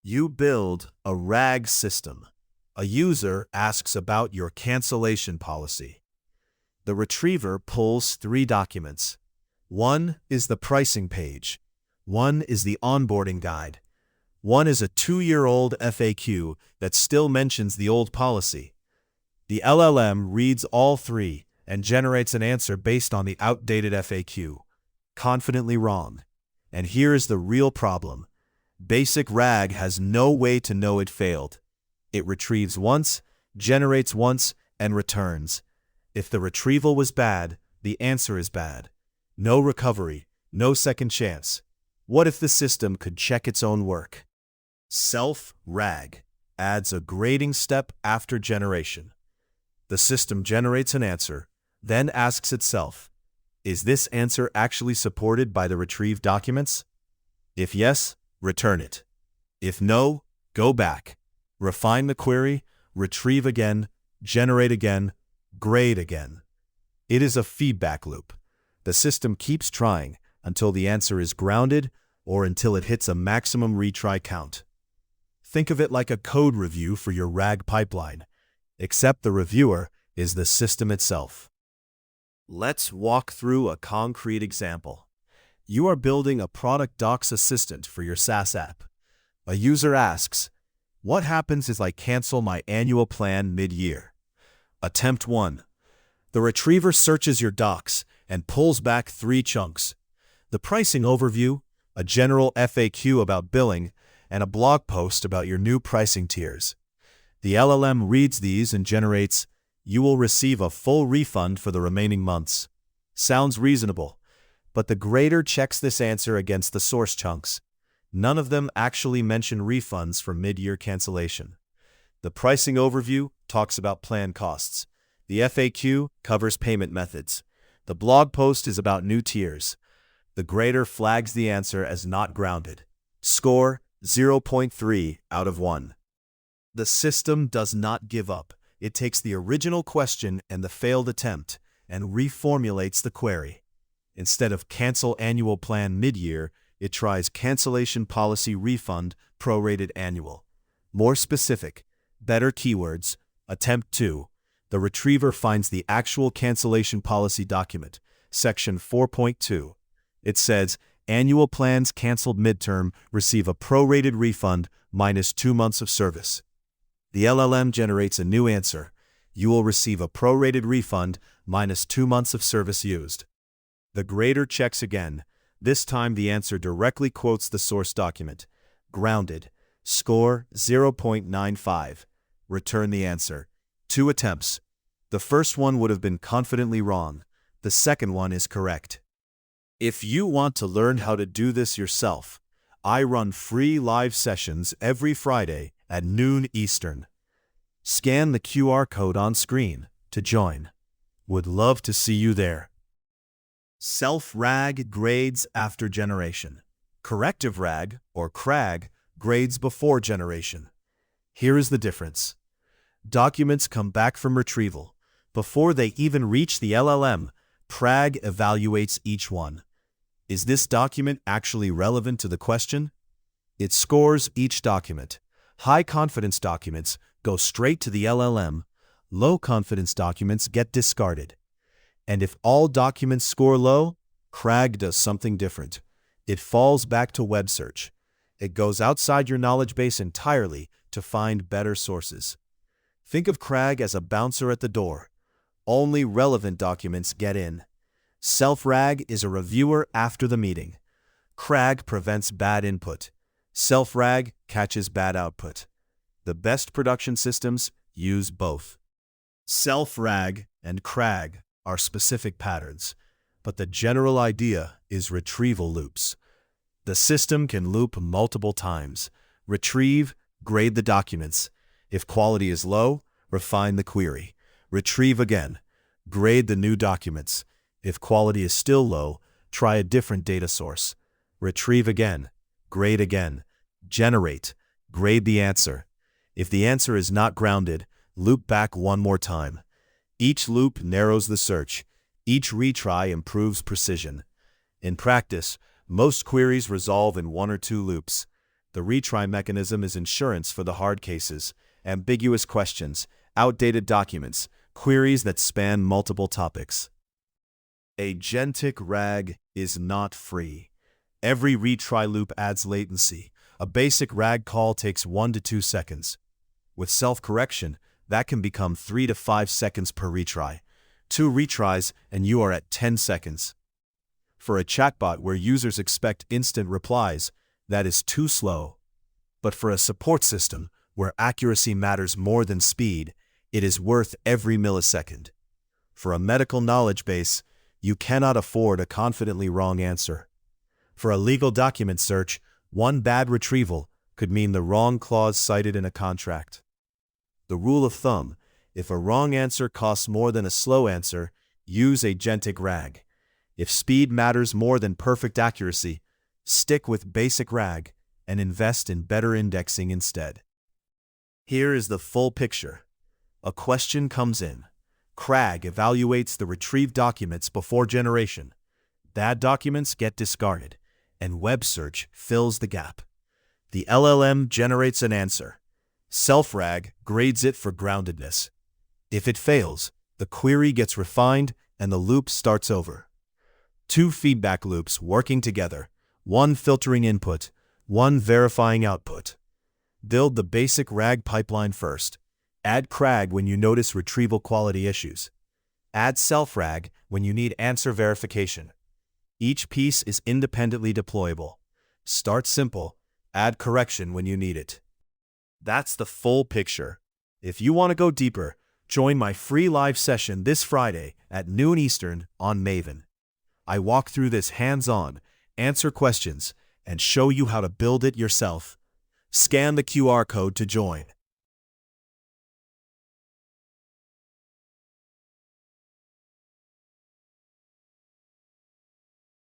You build a RAG system. A user asks about your cancellation policy. The retriever pulls 3 documents. One is the pricing page. One is the onboarding guide. One is a 2-year-old FAQ that still mentions the old policy. The LLM reads all 3 and generates an answer based on the outdated FAQ. Confidently wrong. And here is the real problem. Basic RAG has no way to know it failed. It retrieves once, generates once, and returns. If the retrieval was bad, the answer is bad. No recovery, no second chance. What if the system could check its own work? Self-RAG adds a grading step after generation. The system generates an answer, then asks itself, is this answer actually supported by the retrieved documents? If yes, return it. If no, go back. Refine the query, retrieve again, generate again, grade again. It is a feedback loop. The system keeps trying until the answer is grounded or until it hits a maximum retry count. Think of it like a code review for your RAG pipeline, except the reviewer is the system itself. Let's walk through a concrete example. You are building a product docs assistant for your SaaS app. A user asks, what happens if I cancel my annual plan mid-year? Attempt 1. The retriever searches your docs and pulls back 3 chunks. The pricing overview, a general FAQ about billing, and a blog post about your new pricing tiers. The LLM reads these and generates, you will receive a full refund for the remaining months. Sounds reasonable, but the grader checks this answer against the source chunks. None of them actually mention refunds for mid-year cancellation. The pricing overview talks about plan costs. The FAQ covers payment methods. The blog post is about new tiers. The grader flags the answer as not grounded. Score 0.3 out of 1. The system does not give up. It takes the original question and the failed attempt and reformulates the query. Instead of cancel annual plan mid-year, it tries cancellation policy refund prorated annual. More specific, better keywords. Attempt 2. The retriever finds the actual cancellation policy document, section 4.2. It says, annual plans canceled midterm receive a prorated refund minus 2 months of service. The LLM generates a new answer. You will receive a prorated refund minus 2 months of service used. The grader checks again. This time the answer directly quotes the source document. Grounded. Score 0.95. Return the answer. 2 attempts. The first one would have been confidently wrong. The second one is correct. If you want to learn how to do this yourself, I run free live sessions every Friday at noon Eastern. Scan the QR code on screen to join. Would love to see you there. Self-RAG grades after generation. Corrective RAG, or CRAG, grades before generation. Here is the difference. Documents come back from retrieval. Before they even reach the LLM, CRAG evaluates each one. Is this document actually relevant to the question? It scores each document. High-confidence documents go straight to the LLM. Low-confidence documents get discarded. And if all documents score low, CRAG does something different. It falls back to web search. It goes outside your knowledge base entirely to find better sources. Think of CRAG as a bouncer at the door. Only relevant documents get in. Self-RAG is a reviewer after the meeting. CRAG prevents bad input. Self-RAG catches bad output. The best production systems use both. Self-RAG and CRAG are specific patterns, but the general idea is retrieval loops. The system can loop multiple times. Retrieve, grade the documents. If quality is low, refine the query. Retrieve again. Grade the new documents. If quality is still low, try a different data source. Retrieve again. Grade again. Generate. Grade the answer. If the answer is not grounded, loop back one more time. Each loop narrows the search. Each retry improves precision. In practice, most queries resolve in 1 or 2 loops. The retry mechanism is insurance for the hard cases, ambiguous questions, outdated documents, queries that span multiple topics. Agentic RAG is not free. Every retry loop adds latency. A basic RAG call takes 1 to 2 seconds. With self-correction, that can become 3 to 5 seconds per retry. 2 retries and you are at 10 seconds. For a chatbot where users expect instant replies, that is too slow. But for a support system where accuracy matters more than speed, it is worth every millisecond. For a medical knowledge base, you cannot afford a confidently wrong answer. For a legal document search, one bad retrieval could mean the wrong clause cited in a contract. The rule of thumb: if a wrong answer costs more than a slow answer, use Agentic RAG. If speed matters more than perfect accuracy, stick with basic RAG and invest in better indexing instead. Here is the full picture. A question comes in. CRAG evaluates the retrieved documents before generation. Bad documents get discarded, and web search fills the gap. The LLM generates an answer. Self-RAG grades it for groundedness. If it fails, the query gets refined and the loop starts over. 2 feedback loops working together, one filtering input, one verifying output. Build the basic RAG pipeline first. Add CRAG when you notice retrieval quality issues. Add self-RAG when you need answer verification. Each piece is independently deployable. Start simple, add correction when you need it. That's the full picture. If you want to go deeper, join my free live session this Friday at noon Eastern on Maven. I walk through this hands-on, answer questions, and show you how to build it yourself. Scan the QR code to join.